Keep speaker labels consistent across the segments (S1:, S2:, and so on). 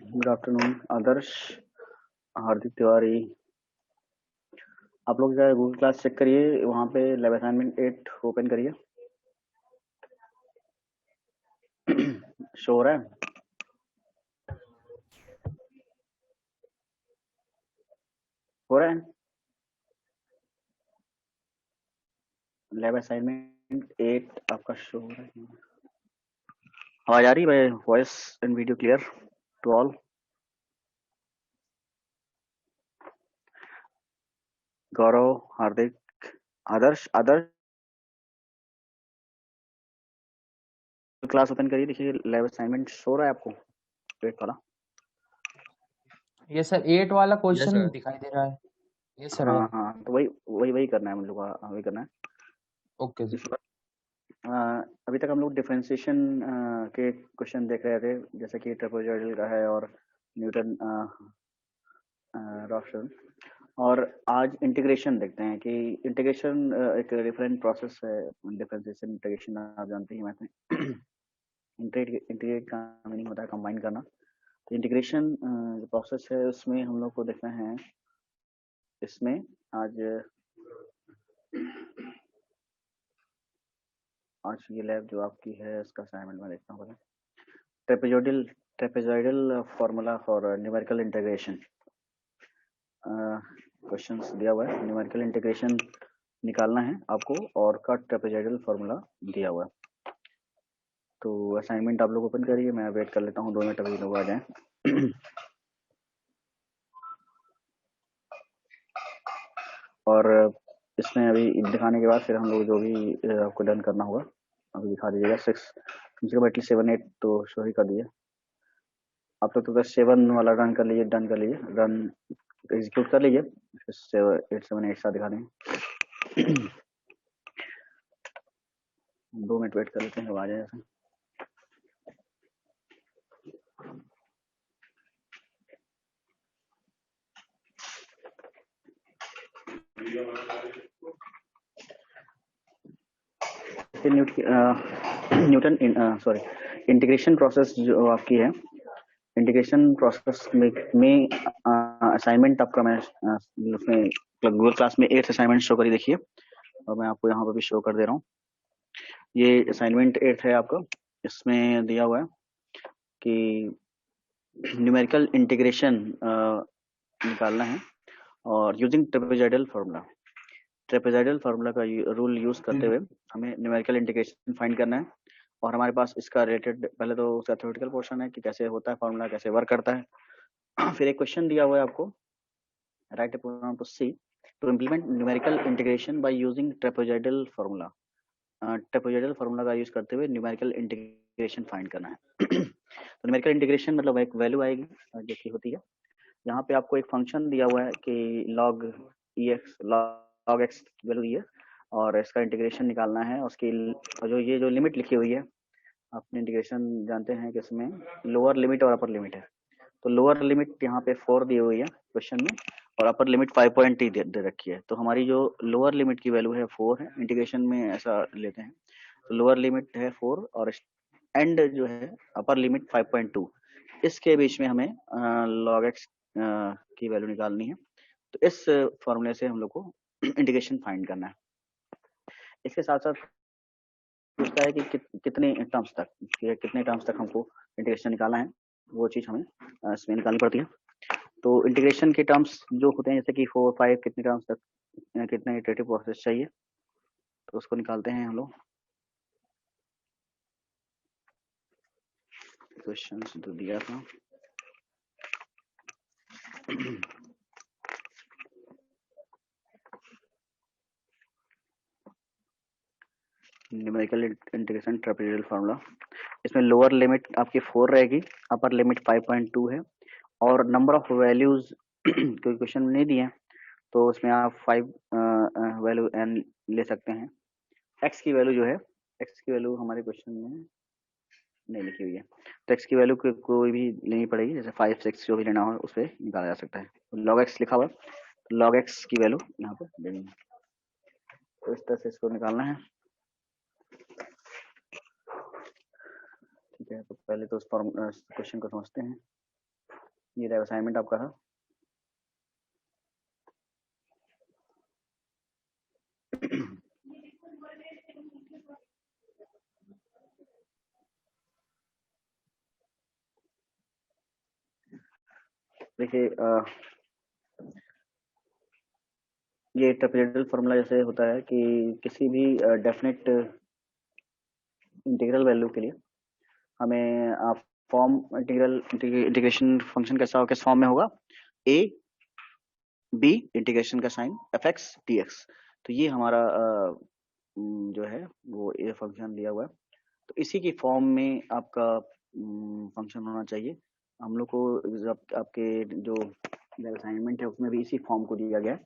S1: Good afternoon आदर्श, हार्दिक तिवारी। आप लोग क्या गूगल क्लास चेक करिए, वहाँ पे लैब असाइनमेंट 8 ओपन करिए। शो हो रहा है? हो रहा है लैब असाइनमेंट 8 आपका शो हो रहा है? आवाज आ रही है? Voice and video clear to all? Gaurav, Hardik, Adarsh. Adarsh class open करिए, देखिए लैब असाइनमेंट शो हो रहा है आपको 8 वाला?
S2: ये सर 8 वाला
S3: यस
S2: क्वेश्चन
S3: सर।
S2: दिखाई दे रहा है। ये सर है।
S1: हाँ, तो वही वही वही करना है हम लोग को, वही करना है।
S2: ओके
S1: इस
S2: सर।
S1: बार अभी तक हम लोग डिफरेंशिएशन के क्वेश्चन देख रहे थे, जैसे कि ट्रेपेजॉइडल का है और न्यूटन रॉफ्सन। और आज इंटीग्रेशन देखते हैं कि इंटीग्रेशन एक डिफरेंट प्रोसेस है। डिफरेंशिएशन इंटीग्रेशन आप जानते ही हैं। इंटीग्रेट इंटीग्रेट का मीनिंग होता है कंबाइन करना। तो इंटीग्रेशन जो प्रोसेस है उसमें हम लोग को देखना है। इसमें आज आज ये लैब जो आपकी है उसका असाइनमेंट में देखता हूँ। Trapezoidal trapezoidal formula for numerical integration questions दिया हुआ है। न्यूमेरिकल इंटीग्रेशन निकालना है आपको और का ट्रेपेजॉइडल फार्मूला दिया हुआ है। तो असाइनमेंट आप लोग ओपन करिए, मैं वेट कर लेता हूँ 2 मिनट, अभी लोग आ जाएं। और इसमें अभी दिखाने के बाद फिर हम लोग जो भी आपको डन करना होगा अभी दिखा दीजिएगा। 6 कम से कम एटलीस्ट 7 8 तो शो ही कर दिए आप लोग। तो बस 7 वाला रन कर लीजिए, डन कर लीजिए, रन एग्जीक्यूट कर लीजिए, फिर 8 7 8 साथ दिखा देंगे। 2 मिनट वेट कर लेते हैं, आ जाए ऐसे। न्यूटन सॉरी इंटीग्रेशन प्रोसेस जो आपकी है, इंटीग्रेशन प्रोसेस में असाइनमेंट आपका मैं उसमें गूगल क्लास में 8 असाइनमेंट शो करी, देखिए। और मैं आपको यहाँ पर भी शो कर दे रहा हूँ। ये असाइनमेंट 8 है आपका। इसमें दिया हुआ है कि न्यूमेरिकल इंटीग्रेशन निकालना है और using trapezoidal formula. Trapezoidal formula का रूल यूज करते हुए हमें न्यूमेरिकल इंटीग्रेशन फाइंड करना है। और हमारे पास इसका रिलेटेड पहले तो उसका थ्योरेटिकल पोर्शन है कि कैसे होता है फार्मूला, कैसे वर्क करता है। फिर एक क्वेश्चन दिया हुआ है आपको, right a program to C to implement numerical integration by using trapezoidal formula। Trapezoidal formula का यूज करते हुए न्यूमेरिकल इंटीग्रेशन फाइंड करना है। तो न्यूमेरिकल इंटीग्रेशन मतलब एक वैल्यू आएगी जो कि होती है, यहाँ पे आपको एक फंक्शन दिया हुआ है कि log x की वैल्यू दी है और इसका इंटीग्रेशन निकालना है। उसकी जो ये जो लिमिट लिखी हुई है, आपने इंटीग्रेशन जानते हैं कि इसमें लोअर लिमिट और अपर लिमिट है। तो लोअर लिमिट यहाँ पे 4 दी हुई है क्वेश्चन में और अपर लिमिट 5.t दे रखी है। तो हमारी जो लोअर लिमिट की वैल्यू है 4 है, इंटीग्रेशन में ऐसा लेते हैं। तो लोअर लिमिट है 4 और एंड जो है अपर लिमिट 5.2, इसके बीच में हमें log x की वैल्यू निकालनी है। तो इस फॉर्मूले से हम लोग को इंटीग्रेशन फाइंड करना है। इसके साथ साथ पूछता है कि कितने टर्म्स तक, कितने टर्म्स तक हमको इंटीग्रेशन निकालना है, वो चीज़ हमें इसमें निकालनी पड़ती है। तो इंटीग्रेशन के टर्म्स जो होते हैं जैसे कि 4 5 कितने टर्म्स तक कितना इटरेटिव प्रोसेस चाहिए, तो उसको निकालते हैं हम लोग। क्वेश्चन तो दिया था। न्यूमेरिकल इंटीग्रेशन ट्रेपेजॉइडल फार्मूला, इसमें लोअर लिमिट आपकी 4 रहेगी, अपर लिमिट 5.2 है और नंबर ऑफ वैल्यूज कोई क्वेश्चन में नहीं दिए हैं, तो उसमें आप 5 वैल्यू एन ले सकते हैं। एक्स की वैल्यू जो है, एक्स की वैल्यू हमारे क्वेश्चन में नहीं लिखी हुई है, तो एक्स की वैल्यू कोई भी लेनी पड़ेगी, जैसे 5 6 जो भी लेना हो उस पर निकाला जा सकता है। लॉग एक्स लिखा हुआ है, लॉग एक्स की वैल्यू यहाँ पर देनी है। तो इस तरह से इसको निकालना है। ठीक है, तो पहले तो उस क्वेश्चन को समझते हैं। ये असाइनमेंट आपका था। देखिए ये ट्रेपेजॉइडल फॉर्मूला जैसे होता है कि किसी भी डेफिनेट इंटीग्रल वैल्यू के लिए हमें फॉर्म इंटीग्रेशन फंक्शन कैसा किस फॉर्म में होगा, ए बी इंटीग्रेशन का sine F X D X. तो ये हमारा जो है वो ए फंक्शन दिया हुआ है, तो इसी की फॉर्म में आपका फंक्शन होना चाहिए। हम लोग को आपके जो असाइनमेंट है उसमें भी इसी फॉर्म को दिया गया है।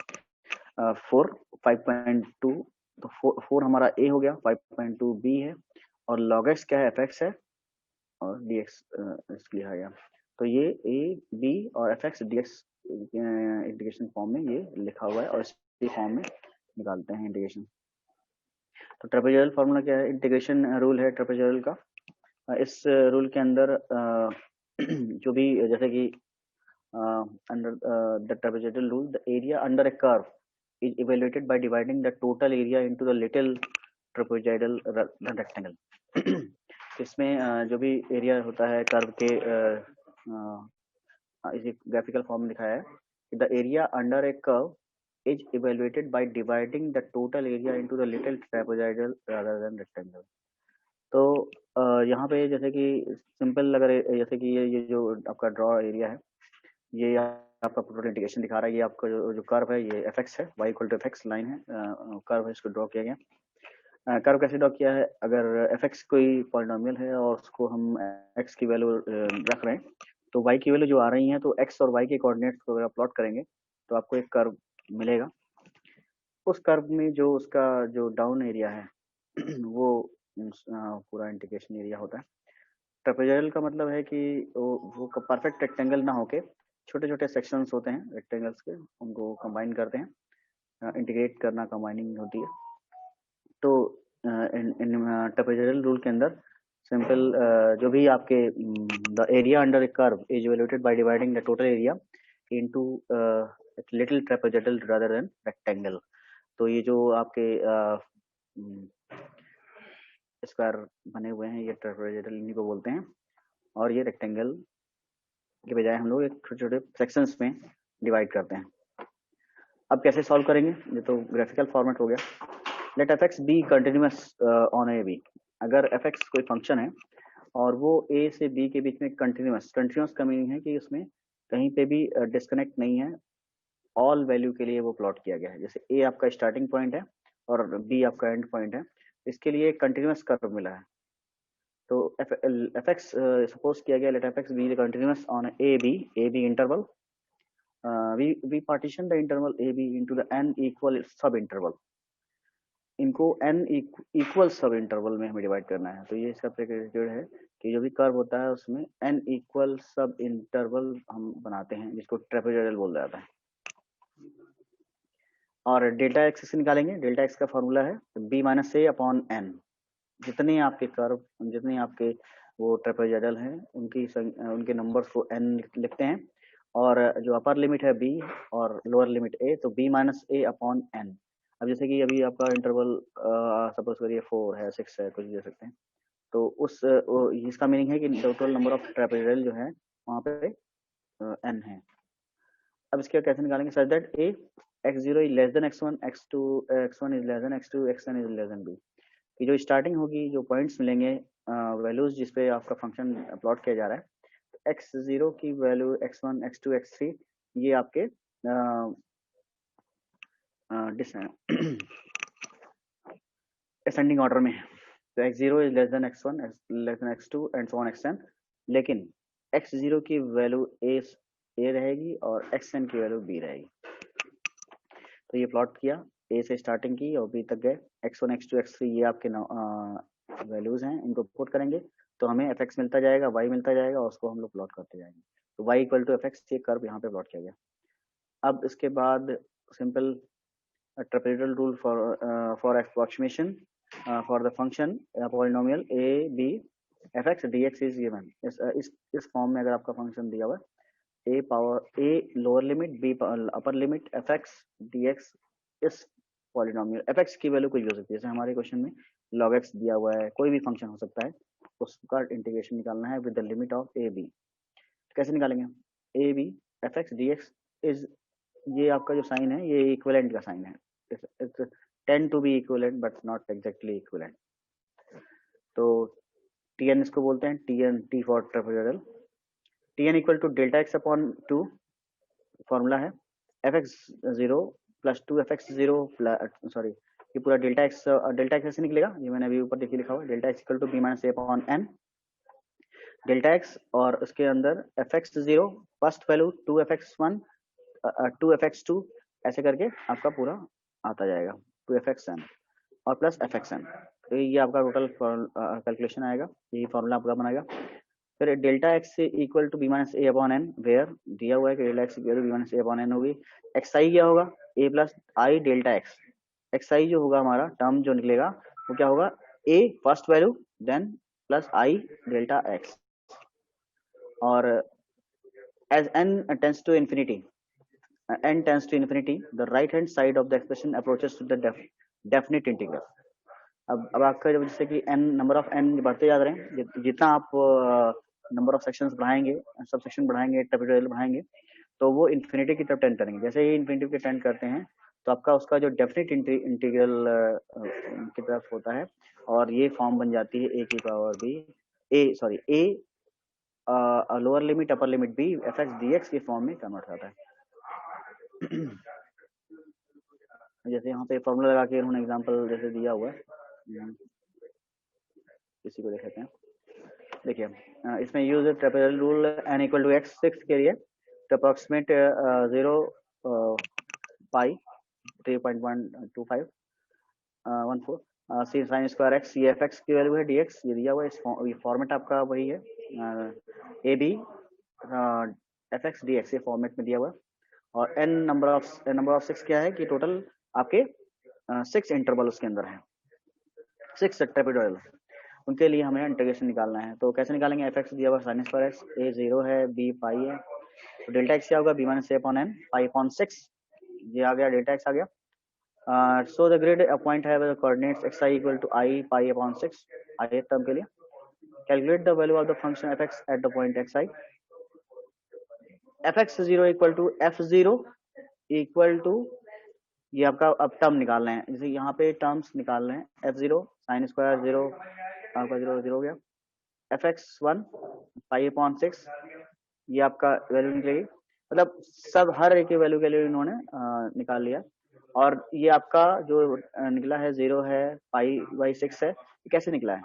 S1: 5.2, तो 4 हमारा ए हो गया, 5.2 बी है, और log x क्या है, एफ एक्स है, और डी एक्स लिखा गया। तो ये ए बी और F X D x integration form में ये लिखा हुआ है, और इसी फॉर्म में निकालते हैं इंटीग्रेशन। तो ट्रेपेजॉइडल फार्मूला क्या है, इंटीग्रेशन रूल है ट्रेपेजॉइडल का। इस रूल के अंदर जो भी जैसे कि under the trapezoidal rule, the area under A curve is evaluated by dividing the total area into the little trapezoidal rectangle। इसमें जो भी एरिया होता है कर्व के इसे ग्राफिकल फॉर्म में दिखाया है, the area under A curve is evaluated by dividing the total area into the little trapezoidal rather than rectangle। तो यहाँ पे जैसे कि सिंपल अगर जैसे कि ये जो आपका ड्रॉ एरिया है, ये आपका प्रोडक्ट इंटीग्रेशन दिखा रहा है, ये आपका जो कर्व है ये एफ एक्स है, Y equal to F X line है, कर्व है, इसको ड्रॉ किया गया। कर्व कैसे ड्रॉ किया है, अगर एफ एक्स कोई पॉलिनोमियल है और उसको हम एक्स की वैल्यू रख रहे हैं, तो वाई की वैल्यू जो आ रही है, तो एक्स और वाई के कोऑर्डिनेट्स को अगर प्लॉट करेंगे तो आपको एक कर्व मिलेगा। उस कर्व में जो उसका जो डाउन एरिया है वो पूरा इंटीग्रेशन एरिया होता है। ट्रेपेजॉइडल का मतलब है कि वो परफेक्ट रेक्टेंगल ना होके छोटे छोटे सेक्शंस होते हैं रेक्टेंगल्स के, उनको कंबाइन करते हैं, इंटीग्रेट करना कंबाइनिंग होती है। तो इन ट्रेपेजॉइडल रूल के अंदर सिंपल जो भी आपके the area under A curve is evaluated by dividing the total area into little trapezoidal rather than rectangle. तो ये जो आपके स्क्वायर बने हुए हैं ये ट्रेपेजॉइडल इन्हीं को बोलते हैं, और ये रेक्टेंगल के बजाय हम लोग एक छोटे छोटे सेक्शंस में डिवाइड करते हैं। अब कैसे सॉल्व करेंगे, ये तो ग्राफिकल फॉर्मेट हो गया। Let F X be continuous on A B. अगर एफ एक्स कोई फंक्शन है और वो ए से बी के बीच में कंटिन्यूअस का मीनिंग है कि उसमें कहीं पे भी डिस्कनेक्ट नहीं है, ऑल वैल्यू के लिए वो प्लॉट किया गया है। जैसे ए आपका स्टार्टिंग पॉइंट है और बी आपका एंड पॉइंट है, इसके लिए कंटिन्यूअस कर्व मिला है। तो एफ एक्स सपोज किया गया, let F X be continuous on A B interval, we partition the interval a b into the n equal सब इंटरवल, इनको n इक्वल सब इंटरवल में हमें डिवाइड करना है। तो ये इसका प्रेडिकेट है कि जो भी कर्व होता है उसमें n इक्वल सब इंटरवल हम बनाते हैं, जिसको ट्रेपेजॉइडल बोल जाता है। और डेल्टा एक्स से निकालेंगे, डेल्टा एक्स का फॉर्मूला है b minus A upon N. जितने आपके कर्व, जितने आपके वो ट्रेपेजॉइडल हैं उनके नंबर्स को n लिखते हैं, और जो अपर लिमिट है b और लोअर लिमिट a, तो b minus A upon N. अब जैसे कि अभी आपका इंटरवल सपोज करिए 4 है, 6 है, कुछ दे सकते हैं, तो इसका मीनिंग है कि टोटल नंबर ऑफ ट्रेपेजॉइडल जो है वहाँ पे n है। अब इसके कैसे निकालेंगे, such that a x0 is less than x1, x1 is less than x2, xn is less than b। कि जो स्टार्टिंग होगी, जो पॉइंट्स मिलेंगे, वैल्यूज जिसपे आपका फंक्शन प्लॉट किया जा रहा है, x0 की वैल्यू x1, x2, x3 ये आपके असेंडिंग ऑर्डर में है। तो x0 is less than x1, less than x2 and so on xn। लेकिन x0 की वैल्यू a रहेगी और xn की वैल्यू b रहेगी। तो ये प्लॉट किया, a से स्टार्टिंग की और b तक गए, x1, x2, x3 ये आपके वैल्यूज हैं, इनको पुट करेंगे तो हमें एफ एक्स मिलता जाएगा, y मिलता जाएगा, और उसको हम लोग प्लॉट करते जाएंगे। तो y equal to F X, ये कर्व यहाँ पे प्लॉट किया गया। अब इसके बाद simple trapezoidal rule for approximation for the function polynomial a b f x dx is given. इस फॉर्म में अगर आपका फंक्शन दिया हुआ है A power A lower limit B upper limit F X D X इस पॉलिनोमियल एफ एक्स की value कुछ भी हो सकती है, जैसे हमारे क्वेश्चन में log x दिया हुआ है, कोई भी फंक्शन हो सकता है, उसका इंटीग्रेशन निकालना है with the limit of A B. कैसे निकालेंगे? A B F X D X is, ये आपका जो साइन है ये इक्विवेलेंट का साइन है, it's tend to be equivalent but not exactly equivalent. तो टी एन इसको बोलते हैं, T N T for trapezoidal, T N equal to delta X upon two, formula है F X zero plus two F X zero sorry ये पूरा delta x ऐसे निकलेगा, ये मैंने अभी ऊपर देखिए लिखा हुआ है, delta X equal to B minus A upon N delta X, और उसके अंदर F X zero first value two F X one two F X two, ऐसे करके आपका पूरा आता जाएगा टू एफ एक्स एन और प्लस एफ एक्स एन। तो ये आपका टोटल कैलकुलेशन आएगा, यही फॉर्मूला आपका बनाएगा। फिर delta X equal to B minus A upon N, where दिया हुआ है कि delta X equal to B minus A upon N होगी, एक्स आई क्या होगा A plus I delta X, X I जो होगा हमारा टर्म जो निकलेगा वो क्या होगा A first value then plus I delta X, और as n tends to infinity n tends to infinity the right hand side of the expression approaches to the definite integral। अब आपका जब जैसे कि n नंबर ऑफ n बढ़ते जा रहे हैं, जितना आप नंबर ऑफ सेक्शंस बढ़ाएंगे, सब सेक्शन बढ़ाएंगे, ट्रेपेजोइडल बढ़ाएंगे, तो वो इन्फिनिटी की तरफ टेंड करेंगे। जैसे ही इन्फिनिटी की टेंड करते हैं तो आपका उसका जो डेफिनेट इंटीग्रल की तरफ होता है, और ये फॉर्म बन जाती है ए की power B A lower limit upper limit B F X D X के फॉर्म में कन्वर्ट होता है। जैसे यहाँ पे फॉर्मूला लगा के उन्होंने एग्जांपल जैसे दिया हुआ है, इसी को देख लेते हैं। देखिए इसमें use trapezoidal rule N equal to X six के लिए तो approximate 0 pi 3.125 C sine square X, ये एफ एक्स की वैल्यू है डी एक्स, ये दिया हुआ है, ये फॉर्मेट आपका वही है A B F X D X, ये फॉर्मेट में दिया हुआ है। और एन नंबर ऑफ सिक्स क्या है कि टोटल आपके 6 इंटरवल उसके अंदर है, 6 ट्रेपेजोइडल, उनके लिए हमें इंटीग्रेशन निकालना है। तो कैसे निकालेंगे? एफ एक्स दिया हुआ साइन स्क्वायर एक्स, ए जीरो है बी पाई है, तो डेल्टा एक्स क्या होगा B minus A upon N pi upon 6, ये आ गया डेल्टा एक्स आ गया। So the grid point have the coordinates xi equal to I pi upon 6 ith term के लिए। Calculate the value of the function fx at the point xi। fx0 equal to f0 equal to, ये आपका अब term निकालना है, जैसे यहाँ पे टर्म्स निकाल रहे हैं, f0 साइन स्क्वायर जीरो आपका जीरो जीरो हो गया, fx1 पाई अपॉन 6, ये आपका वैल्यू निकलेगी, मतलब सब हर एक वैल्यू के लिए इन्होंने निकाल लिया। और ये आपका जो निकला है 0 है पाई बाई 6 है, ये कैसे निकला है?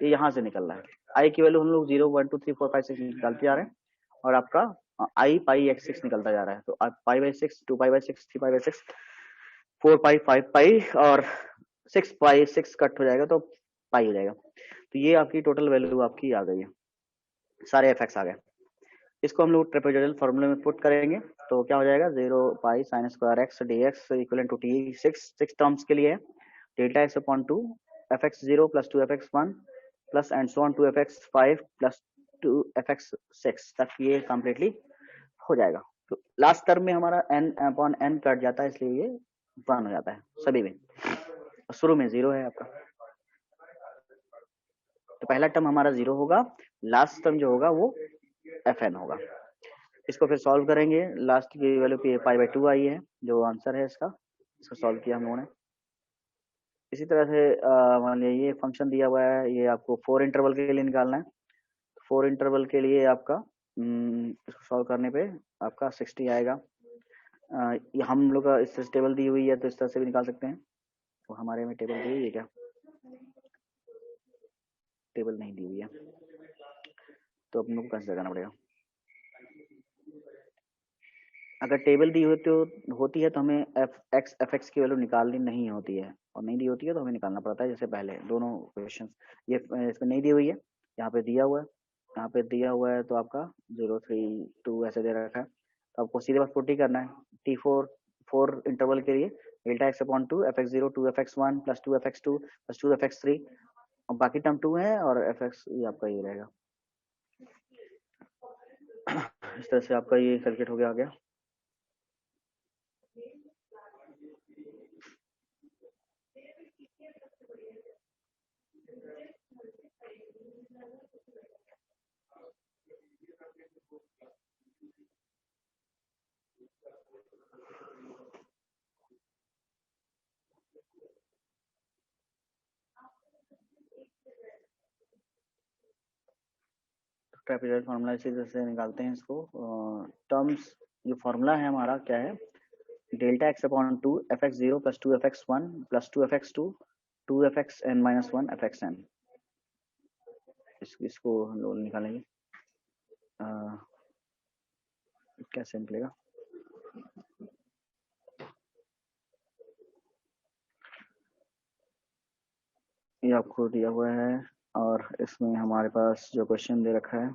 S1: ये यहाँ से निकल रहा है, आई की वैल्यू हम लोग 0 1 2 3 4 5 6 निकालते जा रहे हैं, और आपका आई पाई एक्स 6 निकलता जा रहा है। तो pi by 6 2 pi by 6 3 pi by 6 4 पाई 5 पाई और 6 पाई 6 कट हो जाएगा तो पाई हो जाएगा। तो ये आपकी टोटल वैल्यू आपकी आ गई है, सारे एफ आ गए। इसको हम लोग ट्रेपेजोइडल फॉर्मूले में पुट करेंगे तो क्या हो जाएगा 0 pi sine square X D X equal to T 6 terms के लिए delta X upon 2 F X 0 plus 2 F X 1 plus and so on 2 F X 5 plus 2 F X 6 तक ये कम्प्लीटली हो जाएगा। तो लास्ट टर्म में हमारा n अपॉन n कट जाता है, इसलिए ये 1 हो जाता है सभी में, शुरू में 0 है आपका। तो पहला टर्म हमारा 0 होगा, लास्ट टर्म जो होगा वो fn होगा। इसको फिर सॉल्व करेंगे, लास्ट की वैल्यू पे पाई बाई 2 आई है जो आंसर है इसका, इसको सॉल्व किया हम लोगों ने। इसी तरह से मान लीजिए ये फंक्शन दिया हुआ है, ये आपको 4 इंटरवल के लिए निकालना है। 4 इंटरवल के लिए आपका इसको सॉल्व करने पे आपका 60 आएगा। ये हम लोग का इस टेबल दी हुई है तो इस तरह से भी निकाल सकते हैं। तो हमारे में टेबल दी हुई है क्या? टेबल नहीं दी हुई है, तो अपन लोग को कंसिडर करना पड़ेगा। अगर टेबल दी होती है तो हमें एफ एक्स की वैल्यू निकालनी नहीं होती है, और नहीं दी होती है तो हमें निकालना पड़ता है, जैसे पहले दोनों क्वेश्चन। ये इसमें नहीं दी हुई है, यहाँ पे दिया हुआ है, यहाँ पे दिया हुआ है तो आपका 0 3 2 ऐसे दे रखा है, तो आपको सीधे बस पुट ही करना है। T4 इंटरवल के लिए delta X upon 2 F X 0 2 F X 1 plus 2 F X 2 plus 2 F X 3, और बाकी टर्म 2 है और एफ एक्स ये आपका ये रहेगा। इस तरह से आपका ये सर्किट हो गया ट्रेपेजॉइड फार्मूला इसी तरह से निकालते हैं इसको। टर्म्स जो फार्मूला है हमारा क्या है, delta X upon 2 F X 0 plus 2 F X 1 plus 2 F X 2 2 F X N minus 1 F X N. इसको हम लोग निकालेंगे। कैसे निकलेगा, ये आपको दिया हुआ है और इसमें हमारे पास जो क्वेश्चन दे रखा है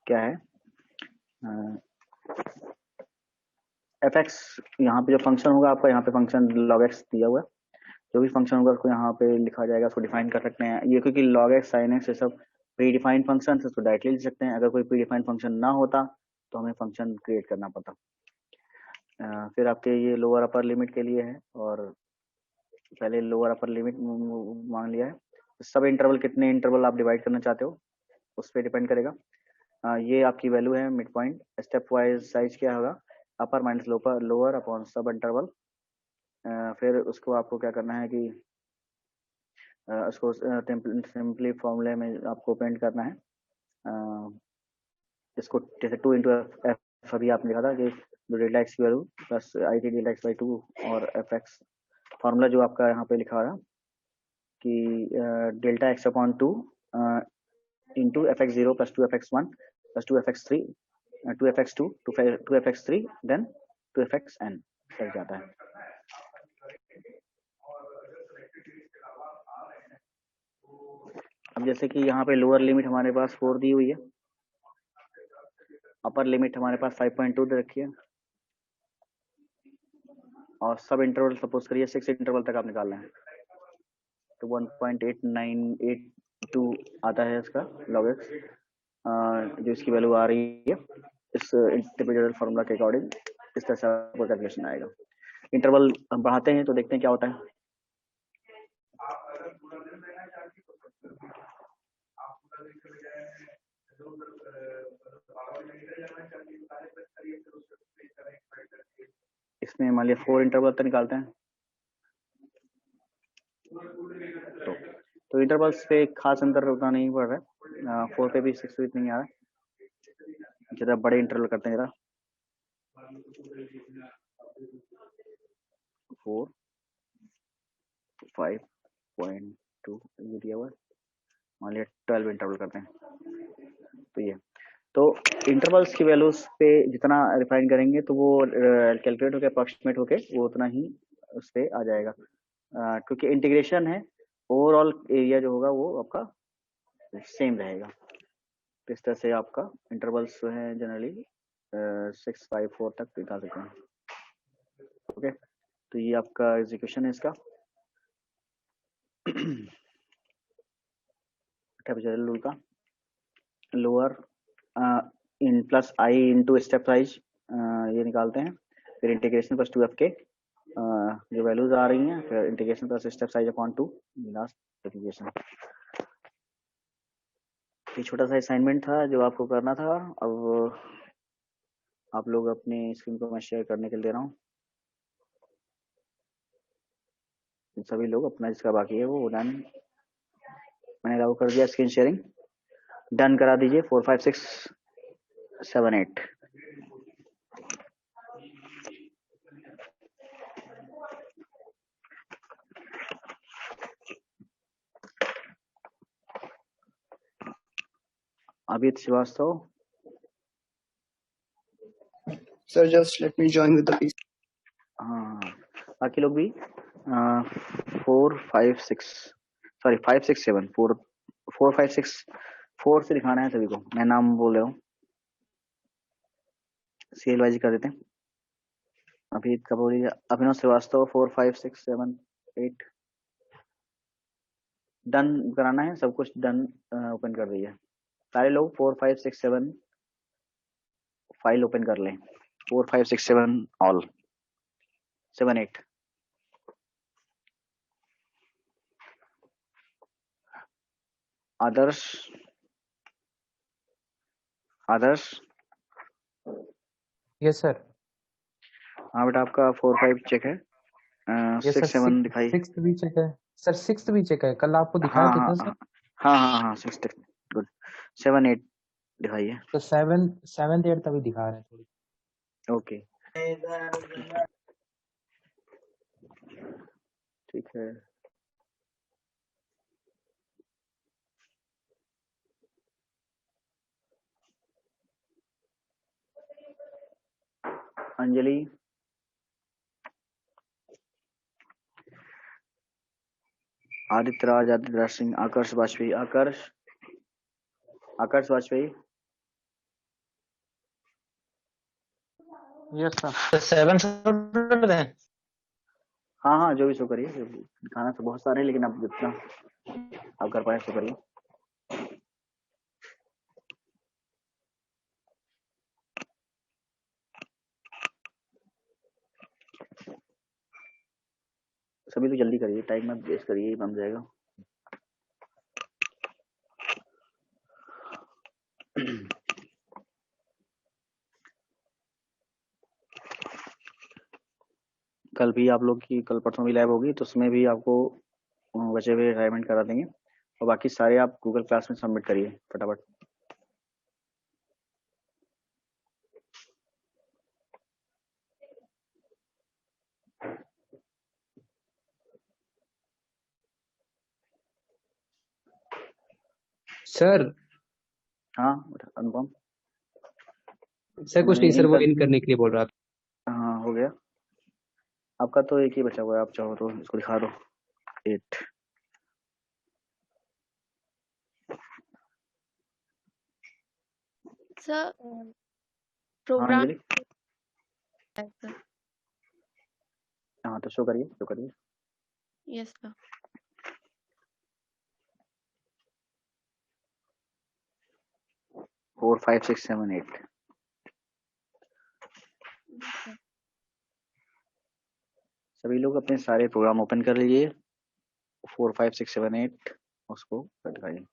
S1: क्या है, एफ एक्स यहाँ पे जो फंक्शन होगा आपका, यहाँ पे फंक्शन लॉग एक्स दिया हुआ है, जो भी फंक्शन होगा उसको यहाँ पे लिखा जाएगा, उसको डिफाइन कर सकते हैं। ये क्योंकि लॉग एक्स साइन एक्स ये सब प्री डिफाइंड फंक्शन है, उसको डायरेक्टली लिख सकते हैं। अगर कोई प्री डिफाइंड फंक्शन ना होता तो हमें फंक्शन क्रिएट करना पड़ता। फिर आपके ये लोअर अपर लिमिट के लिए है, और पहले लोअर अपर लिमिट मान लिया है। सब इंटरवल कितने इंटरवल आप डिवाइड करना चाहते हो उस पर डिपेंड करेगा। ये आपकी वैल्यू है mid point. Step wise size क्या होगा, अपर माइनस लोअर अपॉन सब इंटरवल। फिर उसको आपको क्या करना है कि उसको सिंपली फॉर्मूले में आपको पेंट करना है। इसको जैसे 2 इंटू एफ अभी आपने लिखा था कि डेल्टा एक्स की वैल्यू प्लस आई थी डेल्टा एक्स बाई 2 और एफ एक्स फॉर्मूला जो आपका यहाँ पे लिखा है कि delta X upon 2 into F X 0 plus 2 F X 1 plus 2 F X 3 2 F X 2 2 F X 3 then 2 F X N लग जाता है। अब जैसे कि यहाँ पे लोअर लिमिट हमारे पास 4 दी हुई है, अपर लिमिट हमारे पास 5.2 दे रखी है, और सब इंटरवल सपोज करिए 6 इंटरवल तक आप निकाल रहे हैं तो 1.8982 आता है इसका लॉग एक्स, जो इसकी वैल्यू आ रही है इस इंटरप्रेटेड फार्मूला के अकॉर्डिंग। इस तरह से आपको कैलकुलेशन आएगा। इंटरवल हम बढ़ाते हैं तो देखते हैं क्या होता है। इसमें मान लिया 4 इंटरवल तक निकालते हैं तो इंटरवल्स पे खास अंतर उतना नहीं पड़ रहा है। 4 पे भी 6 नहीं आ रहा है। जरा बड़े इंटरवल करते हैं, जरा 4 5.2 ये दिया हुआ है, मान लिया 12 इंटरवल करते हैं तो ये तो इंटरवल्स की वैल्यूज पे जितना रिफाइन करेंगे तो वो कैलकुलेट होकर अप्रोक्सीमेट होके वो उतना ही उस पे आ जाएगा। क्योंकि इंटीग्रेशन है, ओवरऑल एरिया जो होगा वो आपका सेम रहेगा। तो इस तरह से आपका इंटरवल्स जो है जनरली 654 तक निकाल सकते हैं। ओके, तो ये आपका एग्जीक्यूशन है इसका ट्रेपेजॉइडल रूल का। Lower in plus I into step size ये निकालते हैं, फिर इंटीग्रेशन प्लस 2 एफ के जो वैल्यूज आ रही हैं, फिर integration plus step size upon 2 last integration. ये छोटा सा असाइनमेंट था जो आपको करना था। अब आप लोग अपनी स्क्रीन को मैं शेयर करने के लिए दे रहा हूँ। सभी लोग अपना जिसका बाकी है वो डन, मैंने अलाउ कर दिया स्क्रीन शेयरिंग, डन करा दीजिए। 4 5 6 7 8 Amit Srivastava.
S3: Sir, just let me join with the PC.
S1: हाँ, बाकी लोग भी 4 5 6 सॉरी 5 6 7 4 4 5 6 4 से दिखाना है सभी को। मैं नाम बोल रहा हूँ, सीएल वाइज कर देते हैं। अभी कब बोलिए, अभिनव श्रीवास्तव 4 5 6 7 8 डन कराना है, सब कुछ डन ओपन कर दीजिए। सारे लोग 4 5 6 7 फाइल ओपन कर लें। 4 5 6 7 ऑल 7 8। आदर्श आदर्श
S2: यस सर।
S1: हाँ बेटा, आपका 4 5 चेक है।
S2: Yes sir.
S1: 6 7 दिखाई।
S2: सिक्स्थ भी चेक है सर। सिक्स्थ भी चेक है, कल आपको दिखाए
S1: हाँ
S2: थे
S1: हाँ
S2: क्या
S1: हाँ
S2: सर?
S1: हाँ हाँ हाँ 6 गुड। 7 8 दिखाइए।
S2: तो सेवेंथ एट्थ अभी दिखा रहे हैं थोड़ी।
S1: ओके ठीक है। अंजलि, आदित्य राज, आदित्य राज सिंह, आकर्ष वाजपेयी, आकर्ष वाजपेयी।
S2: Yes sir.
S4: 7 कर दें?
S1: हाँ हाँ जो भी शो करिए, दिखाना तो बहुत सारे हैं, लेकिन आप जितना आप कर पाए शो करिए। सभी तो जल्दी करिए, टाइम मत वेस्ट करिए, बन जाएगा। कल भी आप लोग की, कल परसों भी लैब होगी, तो उसमें भी आपको बचे हुए असाइनमेंट करा देंगे, और बाकी सारे आप गूगल क्लास में सबमिट करिए फटाफट।
S5: सर
S1: हाँ अनुपम।
S5: सर कुछ नहीं सर, वो
S1: इनका
S5: इन करने के लिए बोल रहा था।
S1: हाँ हो गया। आपका तो एक ही बचा हुआ है, आप चाहो तो इसको दिखा दो। 8।
S6: सर
S1: हाँ
S6: प्रोग्राम
S1: अंजलि, हाँ तो शो करिए।
S6: Yes sir.
S1: 4 5 6 7 8। सभी लोग अपने सारे प्रोग्राम ओपन कर लीजिए। 4 5 6 7 8 उसको दिखाइए।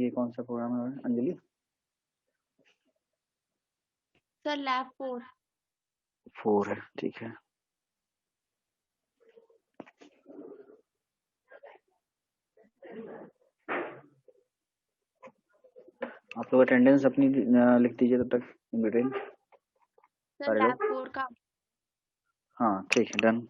S1: ये कौन सा प्रोग्राम है अंजलि?
S6: Sir lab 4।
S1: 4 है, ठीक है। आप लोग अटेंडेंस अपनी लिख दीजिए तब तक इन बिटवीन
S6: सर
S1: सारे
S6: लैब
S1: लोग।
S6: 4 का
S1: हाँ ठीक है, डन।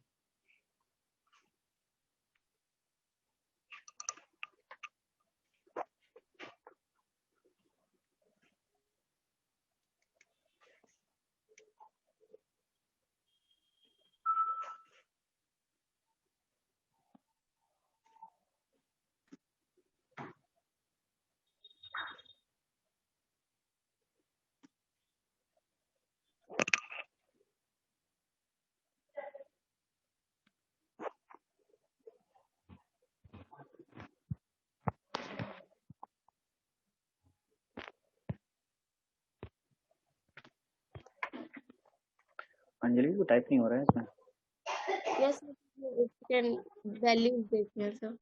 S1: अंजलि को टाइप नहीं हो रहा है इसमें।
S6: यस कैन वैल्यूज देखिए सर।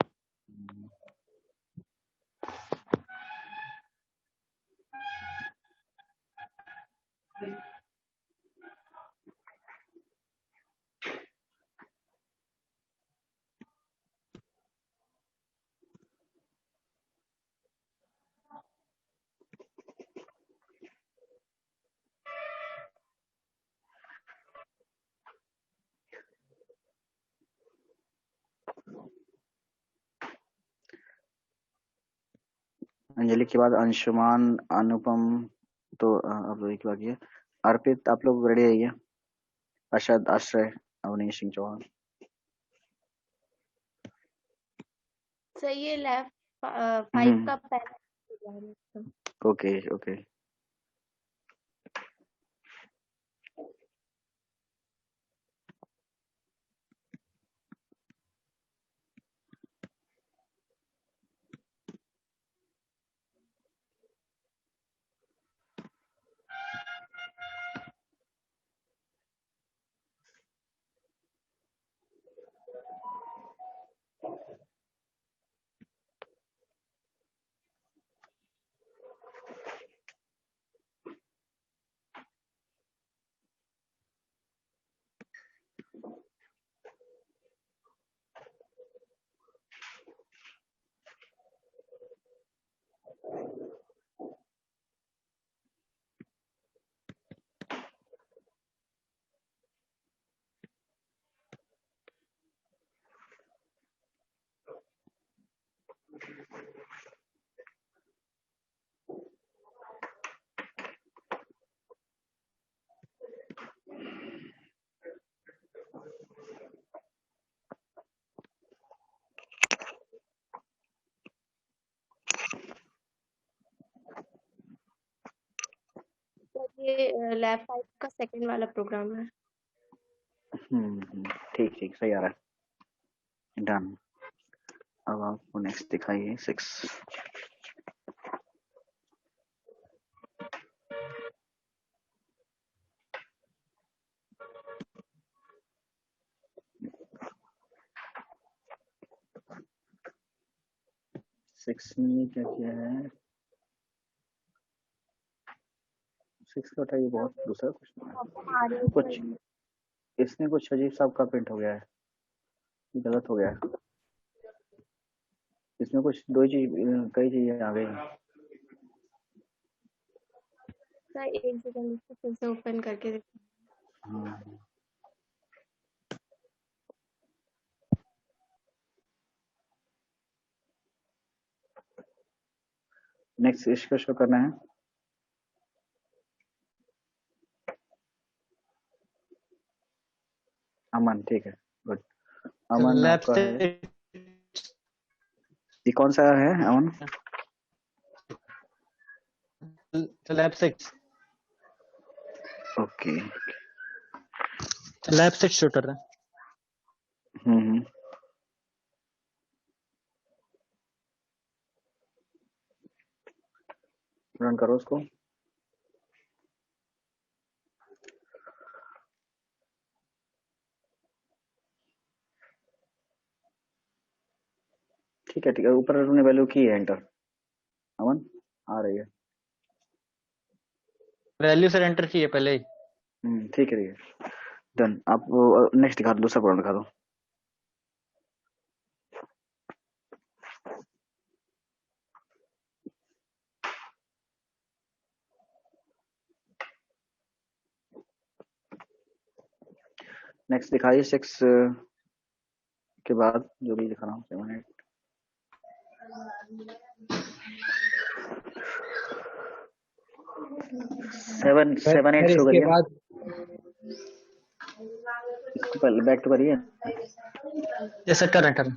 S1: अंजलि के बाद अंशुमान, अनुपम, तो आप लोग एक बाकी है। अर्पित, आप लोग रेडी रहिए। अरशद, आश्रय, अवनीश सिंह चौहान।
S6: सर ये लैब 5
S1: हम्म,
S6: का पहला प्रोग्राम है सर।
S1: Okay okay.
S6: ये लैब 5 का सेकंड वाला प्रोग्राम है।
S1: ठीक ठीक सही आ रहा है। डन। अब आपको नेक्स्ट दिखाइए 6। सिक्स में क्या किया है? 6 का उठाइए, बहुत दूसरा कुछ कुछ इसमें कुछ अजीब सा आपका प्रिंट हो गया है, गलत हो गया है। इसमें कुछ दो चीज कई चीजें आ गई हैं।
S6: सर एक सेकंड इसको फिर से ओपन करके देखो।
S1: हाँ। नेक्स्ट इसको शो करना है। अमन, ठीक है, गुड। अमन
S4: लैब
S1: आपका है, ये कौन सा है Aman?
S4: Lab 6
S1: okay.
S4: Lab 6 show कर रहा है।
S1: रन करो उसको। ठीक है ठीक है, ऊपर उन्होंने वैल्यू की है एंटर। अमन आ रही है।
S4: वैल्यू सर एंटर की है पहले ही।
S1: ठीक है ठीक है, डन। आप नेक्स्ट दिखा दो, दूसरा प्रोग्राम दिखा दो। नेक्स्ट दिखाइए 6 के बाद जो भी दिखा रहा हूँ 7 8। सेवन
S5: सर
S1: 8 शो
S5: इसके
S1: करिए।
S5: बाद
S1: इसको पहले बैक तो करिए।
S4: ये सर कर रहे हैं